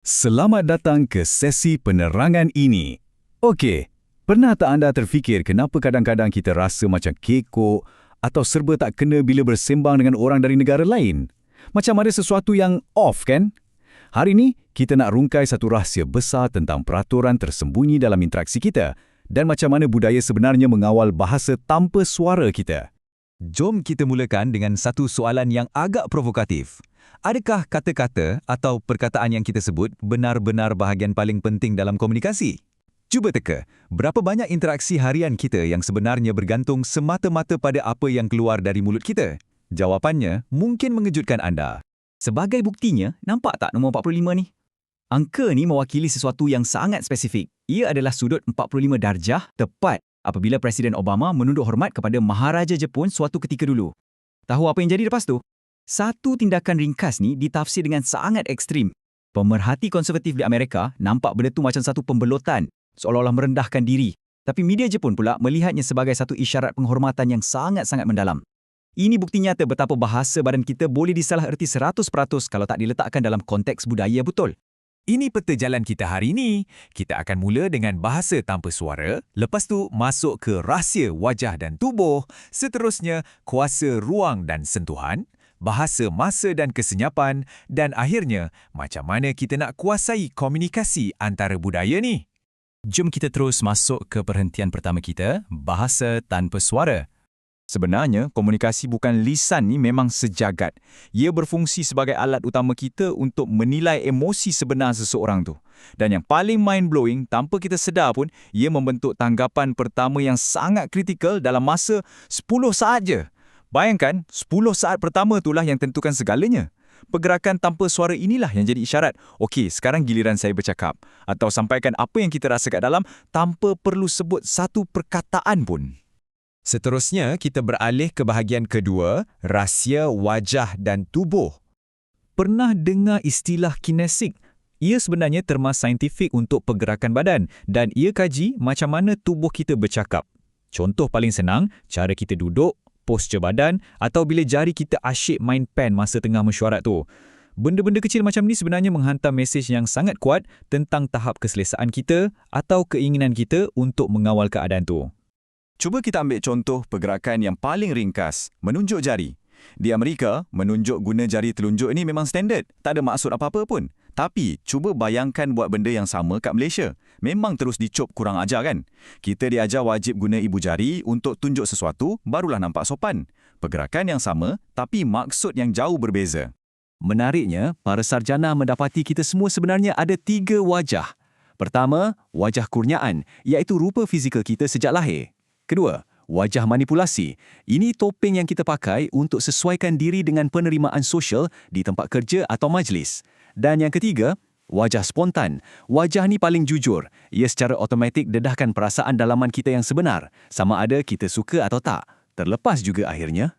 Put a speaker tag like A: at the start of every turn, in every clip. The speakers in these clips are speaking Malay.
A: Selamat datang ke sesi penerangan ini. Okey, pernah tak anda terfikir kenapa kadang-kadang kita rasa macam kekok atau serba tak kena bila bersembang dengan orang dari negara lain? Macam ada sesuatu yang off, kan? Hari ini, kita nak rungkai satu rahsia besar tentang peraturan tersembunyi dalam interaksi kita dan macam mana budaya sebenarnya mengawal bahasa tanpa suara kita.
B: Jom kita mulakan dengan satu soalan yang agak provokatif. Adakah kata-kata atau perkataan yang kita sebut benar-benar bahagian paling penting dalam komunikasi? Cuba teka, berapa banyak interaksi harian kita yang sebenarnya bergantung semata-mata pada apa yang keluar dari mulut kita? Jawapannya mungkin mengejutkan anda.
C: Sebagai buktinya, nampak tak nombor 45 ni? Angka ni mewakili sesuatu yang sangat spesifik. Ia adalah sudut 45 darjah tepat apabila Presiden Obama menunduk hormat kepada Maharaja Jepun suatu ketika dulu. Tahu apa yang jadi lepas tu? Satu tindakan ringkas ni ditafsir dengan sangat ekstrim. Pemerhati konservatif di Amerika nampak benda tu macam satu pembelotan, seolah-olah merendahkan diri. Tapi media Jepun pula melihatnya sebagai satu isyarat penghormatan yang sangat-sangat mendalam. Ini bukti nyata betapa bahasa badan kita boleh disalaherti 100% kalau tak diletakkan dalam konteks budaya betul.
B: Ini peta jalan kita hari ini. Kita akan mula dengan bahasa tanpa suara, lepas tu masuk ke rahsia wajah dan tubuh, seterusnya kuasa ruang dan sentuhan, bahasa masa dan kesenyapan, dan akhirnya macam mana kita nak kuasai komunikasi antara budaya ni.
C: Jom kita terus masuk ke perhentian pertama kita, bahasa tanpa suara.
D: Sebenarnya, komunikasi bukan lisan ni memang sejagat. Ia berfungsi sebagai alat utama kita untuk menilai emosi sebenar seseorang tu. Dan yang paling mind-blowing, tanpa kita sedar pun, ia membentuk tanggapan pertama yang sangat kritikal dalam masa 10 saat je. Bayangkan, 10 saat pertama itulah yang tentukan segalanya. Pergerakan tanpa suara inilah yang jadi isyarat, okey, sekarang giliran saya bercakap. Atau sampaikan apa yang kita rasa kat dalam tanpa perlu sebut satu perkataan pun.
B: Seterusnya, kita beralih ke bahagian kedua, rahsia wajah dan tubuh.
C: Pernah dengar istilah kinesik? Ia sebenarnya terma saintifik untuk pergerakan badan dan ia kaji macam mana tubuh kita bercakap. Contoh paling senang, cara kita duduk, postur badan atau bila jari kita asyik main pen masa tengah mesyuarat tu. Benda-benda kecil macam ni sebenarnya menghantar mesej yang sangat kuat tentang tahap keselesaan kita atau keinginan kita untuk mengawal keadaan tu.
D: Cuba kita ambil contoh pergerakan yang paling ringkas, menunjuk jari. Di Amerika, menunjuk guna jari telunjuk ini memang standard, tak ada maksud apa-apa pun. Tapi, cuba bayangkan buat benda yang sama kat Malaysia. Memang terus dicop kurang ajar kan? Kita diajar wajib guna ibu jari untuk tunjuk sesuatu, barulah nampak sopan. Pergerakan yang sama, tapi maksud yang jauh berbeza.
C: Menariknya, para sarjana mendapati kita semua sebenarnya ada 3 wajah. Pertama, wajah kurniaan, iaitu rupa fizikal kita sejak lahir. Kedua, wajah manipulasi. Ini topeng yang kita pakai untuk sesuaikan diri dengan penerimaan sosial di tempat kerja atau majlis. Dan yang ketiga, wajah spontan. Wajah ni paling jujur. Ia secara automatik dedahkan perasaan dalaman kita yang sebenar, sama ada kita suka atau tak. Terlepas juga akhirnya.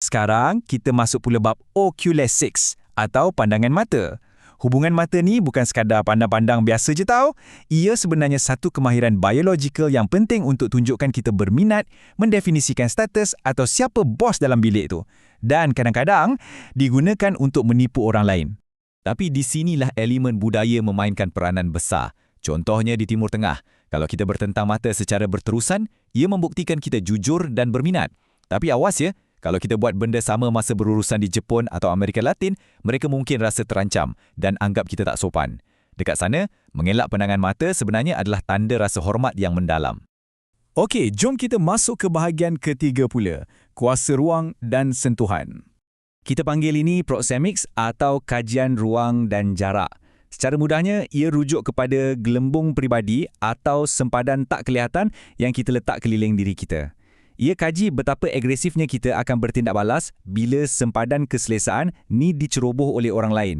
B: Sekarang, kita masuk pula bab oculesics atau pandangan mata. Hubungan mata ni bukan sekadar pandang-pandang biasa je tau. Ia sebenarnya satu kemahiran biologikal yang penting untuk tunjukkan kita berminat, mendefinisikan status atau siapa bos dalam bilik tu. Dan kadang-kadang digunakan untuk menipu orang lain.
C: Tapi di sinilah elemen budaya memainkan peranan besar. Contohnya di Timur Tengah. Kalau kita bertentang mata secara berterusan, ia membuktikan kita jujur dan berminat. Tapi awas ya, kalau kita buat benda sama masa berurusan di Jepun atau Amerika Latin, mereka mungkin rasa terancam dan anggap kita tak sopan. Dekat sana, mengelak pandangan mata sebenarnya adalah tanda rasa hormat yang mendalam.
A: Okey, jom kita masuk ke bahagian ketiga pula, kuasa ruang dan sentuhan.
C: Kita panggil ini proxemics atau kajian ruang dan jarak. Secara mudahnya, ia rujuk kepada gelembung peribadi atau sempadan tak kelihatan yang kita letak keliling diri kita. Ia kaji betapa agresifnya kita akan bertindak balas bila sempadan keselesaan ni diceroboh oleh orang lain.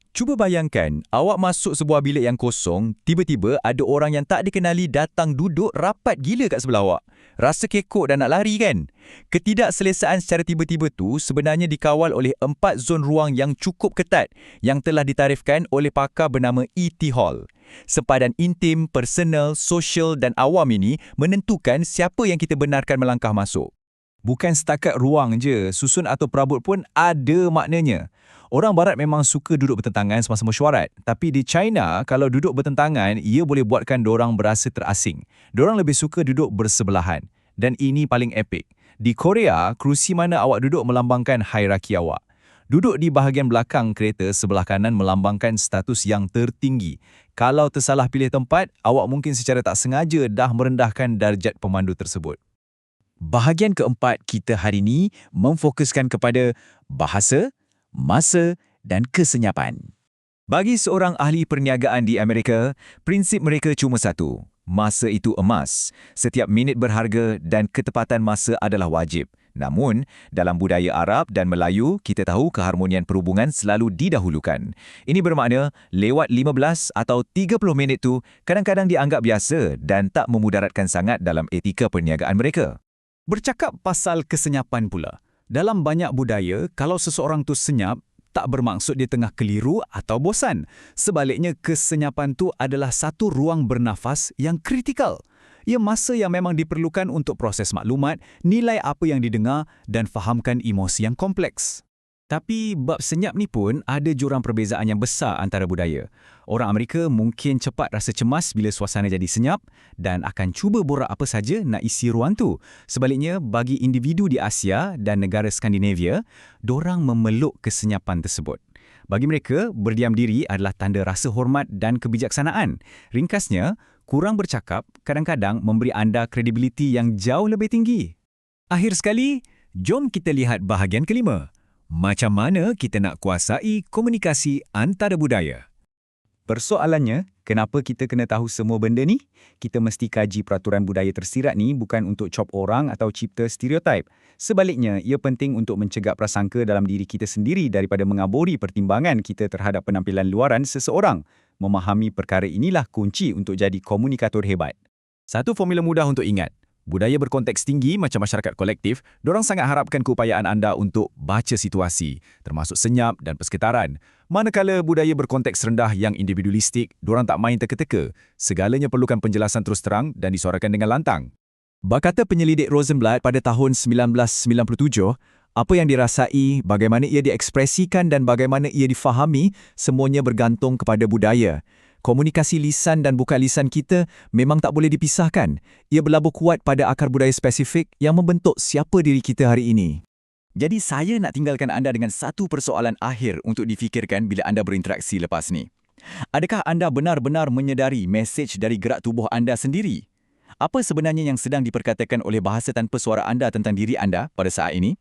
C: Cuba bayangkan, awak masuk sebuah bilik yang kosong, tiba-tiba ada orang yang tak dikenali datang duduk rapat gila kat sebelah awak. Rasa kekok dan nak lari kan? Ketidakselesaan secara tiba-tiba tu sebenarnya dikawal oleh 4 zon ruang yang cukup ketat yang telah ditarifkan oleh pakar bernama E.T. Hall. Sempadan intim, personal, sosial dan awam ini menentukan siapa yang kita benarkan melangkah masuk.
B: Bukan setakat ruang je, susun atau perabot pun ada maknanya. Orang barat memang suka duduk bertentangan semasa mesyuarat. Tapi di China, kalau duduk bertentangan, ia boleh buatkan dorang berasa terasing. Dorang lebih suka duduk bersebelahan. Dan ini paling epik. Di Korea, kerusi mana awak duduk melambangkan hierarki awak. Duduk di bahagian belakang kereta sebelah kanan melambangkan status yang tertinggi. Kalau tersalah pilih tempat, awak mungkin secara tak sengaja dah merendahkan darjat pemandu tersebut. Bahagian keempat kita hari ini memfokuskan kepada bahasa, masa dan kesenyapan. Bagi seorang ahli perniagaan di Amerika, prinsip mereka cuma satu. Masa itu emas. Setiap minit berharga dan ketepatan masa adalah wajib. Namun, dalam budaya Arab dan Melayu, kita tahu keharmonian perhubungan selalu didahulukan. Ini bermakna, lewat 15 atau 30 minit tu kadang-kadang dianggap biasa dan tak memudaratkan sangat dalam etika perniagaan mereka.
C: Bercakap pasal kesenyapan pula. Dalam banyak budaya, kalau seseorang tu senyap, tak bermaksud dia tengah keliru atau bosan. Sebaliknya, kesenyapan tu adalah satu ruang bernafas yang kritikal. Ia masa yang memang diperlukan untuk proses maklumat, nilai apa yang didengar dan fahamkan emosi yang kompleks. Tapi bab senyap ni pun ada jurang perbezaan yang besar antara budaya. Orang Amerika mungkin cepat rasa cemas bila suasana jadi senyap dan akan cuba borak apa saja nak isi ruang tu. Sebaliknya, bagi individu di Asia dan negara Skandinavia, dorang memeluk kesenyapan tersebut. Bagi mereka, berdiam diri adalah tanda rasa hormat dan kebijaksanaan. Ringkasnya, kurang bercakap kadang-kadang memberi anda kredibiliti yang jauh lebih tinggi. Akhir sekali, jom kita lihat bahagian kelima. Macam mana kita nak kuasai komunikasi antara budaya? Persoalannya, kenapa kita kena tahu semua benda ni? Kita mesti kaji peraturan budaya tersirat ni bukan untuk cop orang atau cipta stereotip. Sebaliknya, ia penting untuk mencegah prasangka dalam diri kita sendiri daripada mengabori pertimbangan kita terhadap penampilan luaran seseorang. Memahami perkara inilah kunci untuk jadi komunikator hebat. Satu formula mudah untuk ingat. Budaya berkonteks tinggi macam masyarakat kolektif, dorang sangat harapkan keupayaan anda untuk baca situasi, termasuk senyap dan persekitaran. Manakala budaya berkonteks rendah yang individualistik, dorang tak main teka-teka. Segalanya perlukan penjelasan terus terang dan disuarakan dengan lantang. Berkata penyelidik Rosenblatt pada tahun 1997, apa yang dirasai, bagaimana ia diekspresikan dan bagaimana ia difahami, semuanya bergantung kepada budaya. Komunikasi lisan dan bukan lisan kita memang tak boleh dipisahkan. Ia berlabuh kuat pada akar budaya spesifik yang membentuk siapa diri kita hari ini. Jadi saya nak tinggalkan anda dengan satu persoalan akhir untuk difikirkan bila anda berinteraksi lepas ni. Adakah anda benar-benar menyedari mesej dari gerak tubuh anda sendiri? Apa sebenarnya yang sedang diperkatakan oleh bahasa tanpa suara anda tentang diri anda pada saat ini?